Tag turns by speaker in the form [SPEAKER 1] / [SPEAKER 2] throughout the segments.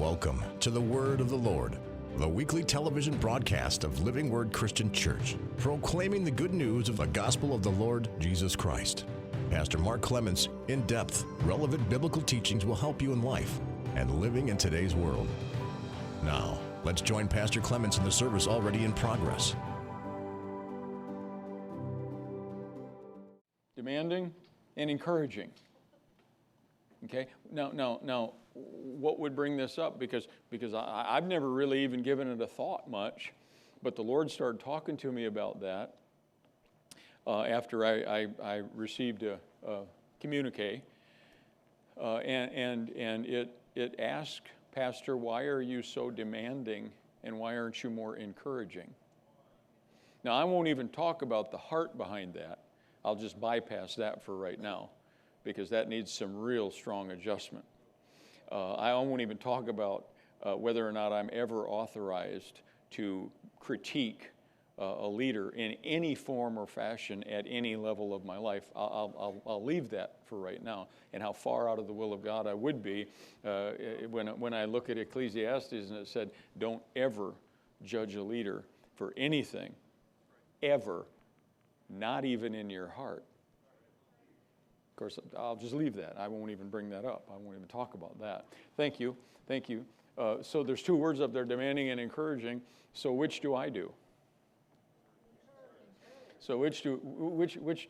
[SPEAKER 1] Welcome to the Word of the Lord, the weekly television broadcast of Living Word Christian Church, proclaiming the good news of the gospel of the Lord Jesus Christ. Pastor Mark Clements' in-depth, relevant biblical teachings will help you in life and living in today's world. Now, let's join Pastor Clements in the service already in progress.
[SPEAKER 2] Demanding and encouraging. Okay, now, what would bring this up? Because I've never really even given it a thought much, but the Lord started talking to me about that after I received a communique, and it asked, Pastor, why are you so demanding, and why aren't you more encouraging? Now, I won't even talk about the heart behind that. I'll just bypass that for right now, because that needs some real strong adjustment. I won't even talk about whether or not I'm ever authorized to critique a leader in any form or fashion at any level of my life. I'll leave that for right now, and how far out of the will of God I would be when I look at Ecclesiastes and it said, don't ever judge a leader for anything, ever, not even in your heart. Of course, I'll just leave that. I won't even bring that up. I won't even talk about that. Thank you. So there's two words up there, demanding and encouraging. So which do I do? So which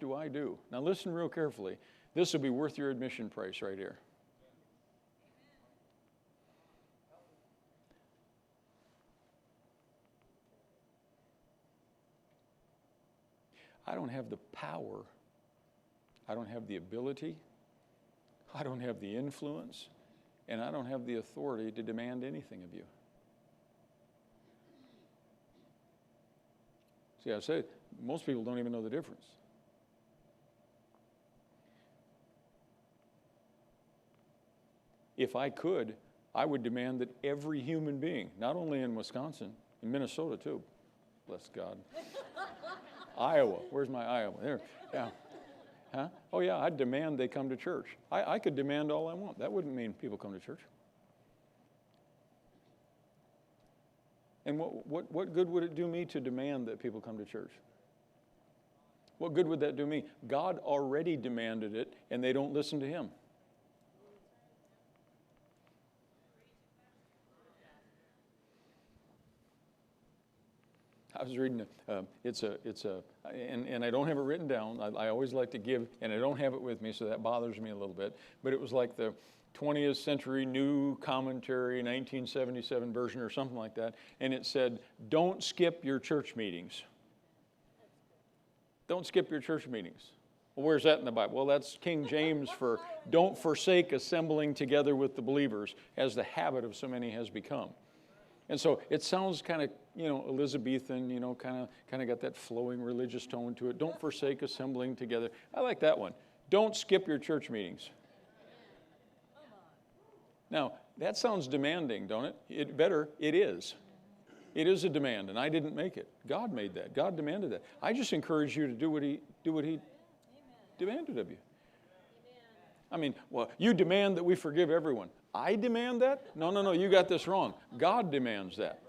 [SPEAKER 2] do I do? Now listen real carefully. This will be worth your admission price right here. I don't have the power. I don't have the ability, I don't have the influence, and I don't have the authority to demand anything of you. See, I say, most people don't even know the difference. If I could, I would demand that every human being, not only in Wisconsin, in Minnesota too, bless God. Iowa, where's my Iowa? There, yeah. Huh? Oh yeah, I'd demand they come to church. I could demand all I want. That wouldn't mean people come to church. And what good would it do me to demand that people come to church? What good would that do me? God already demanded it, and they don't listen to him. I was reading, and I don't have it written down. I always like to give, and I don't have it with me, so that bothers me a little bit. But it was like the 20th Century New Commentary, 1977 version or something like that. And it said, don't skip your church meetings. Don't skip your church meetings. Well, where's that in the Bible? Well, that's King James for don't forsake assembling together with the believers, as the habit of so many has become. And so it sounds kind of, Elizabethan, kind of got that flowing religious tone to it. Don't forsake assembling together. I like that one. Don't skip your church meetings. Now, that sounds demanding, don't it? It is. It is a demand, and I didn't make it. God made that. God demanded that. I just encourage you to do what he demanded of you. I mean, well, you demand that we forgive everyone. I demand that? No, you got this wrong. God demands that.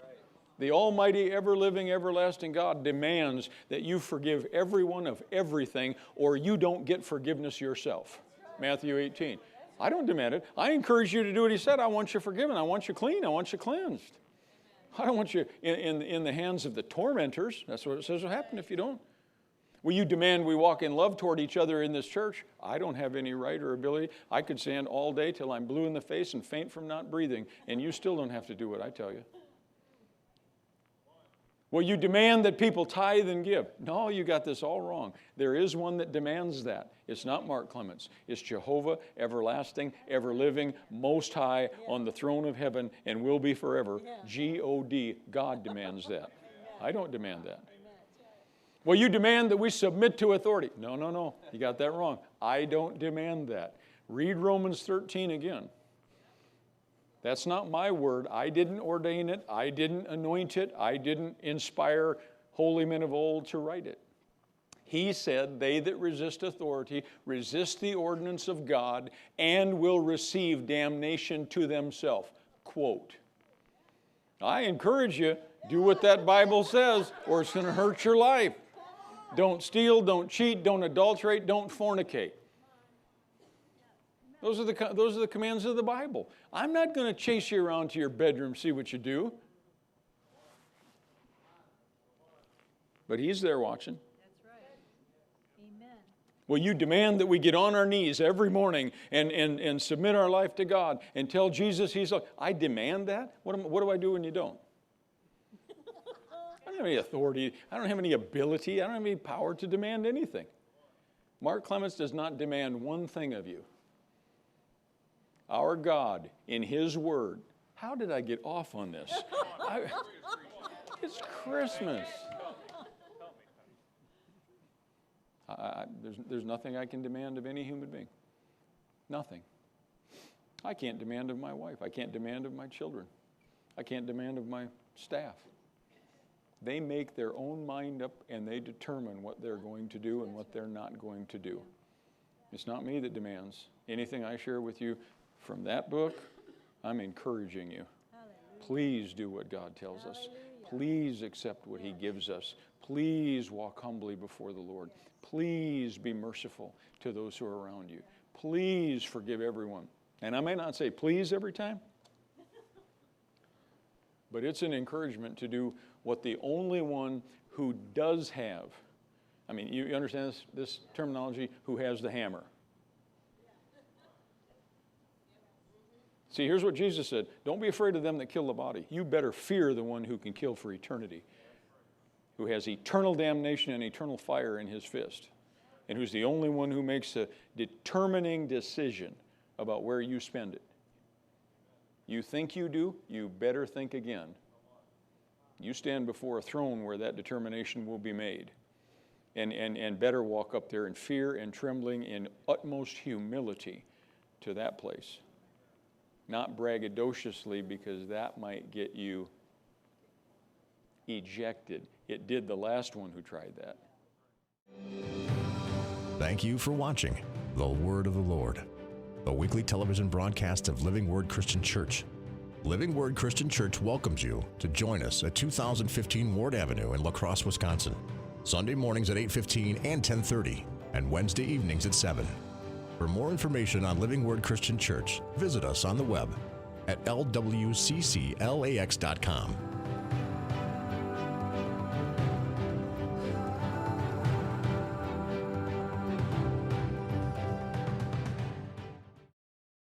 [SPEAKER 2] The almighty, ever-living, everlasting God demands that you forgive everyone of everything, or you don't get forgiveness yourself. Matthew 18. I don't demand it. I encourage you to do what he said. I want you forgiven. I want you clean. I want you cleansed. I don't want you in the hands of the tormentors. That's what it says will happen if you don't. Will you demand we walk in love toward each other in this church? I don't have any right or ability. I could stand all day till I'm blue in the face and faint from not breathing, and you still don't have to do what I tell you. Will you demand that people tithe and give? No, you got this all wrong. There is one that demands that. It's not Mark Clements. It's Jehovah, everlasting, ever-living, most high, on the throne of heaven, and will be forever. G-O-D, God demands that. I don't demand that. Well, you demand that we submit to authority. No. You got that wrong. I don't demand that. Read Romans 13 again. That's not my word. I didn't ordain it. I didn't anoint it. I didn't inspire holy men of old to write it. He said, they that resist authority resist the ordinance of God and will receive damnation to themselves. quote. I encourage you, do what that Bible says, or it's going to hurt your life. Don't steal, don't cheat, don't adulterate, don't fornicate. Those are the commands of the Bible. I'm not going to chase you around to your bedroom, see what you do. But He's there watching.
[SPEAKER 3] That's right. Amen.
[SPEAKER 2] Will you demand that we get on our knees every morning and submit our life to God and tell Jesus He's like, I demand that? What do I do when you don't? I don't have any authority. I don't have any ability. I don't have any power to demand anything. Mark Clements does not demand one thing of you. Our God, in His Word. How did I get off on this? It's Christmas. There's nothing I can demand of any human being. Nothing. I can't demand of my wife. I can't demand of my children. I can't demand of my staff. They make their own mind up and they determine what they're going to do and what they're not going to do. It's not me that demands. Anything I share with you from that book, I'm encouraging you.
[SPEAKER 3] Hallelujah.
[SPEAKER 2] Please do what God tells us. Please accept what He gives us. Please walk humbly before the Lord. Please be merciful to those who are around you. Please forgive everyone. And I may not say please every time, but it's an encouragement to do what the only one who does have, I mean, you understand this terminology, who has the hammer. See, here's what Jesus said. Don't be afraid of them that kill the body. You better fear the one who can kill for eternity, who has eternal damnation and eternal fire in his fist, and who's the only one who makes a determining decision about where you spend it. You think you do, you better think again. You stand before a throne where that determination will be made. And better walk up there in fear and trembling in utmost humility to that place. Not braggadociously, because that might get you ejected. It did the last one who tried that.
[SPEAKER 1] Thank you for watching The Word of the Lord, a weekly television broadcast of Living Word Christian Church. Living Word Christian Church welcomes you to join us at 2015 Ward Avenue in La Crosse, Wisconsin. Sunday mornings at 8:15 and 10:30, and Wednesday evenings at 7. For more information on Living Word Christian Church, visit us on the web at lwcclax.com.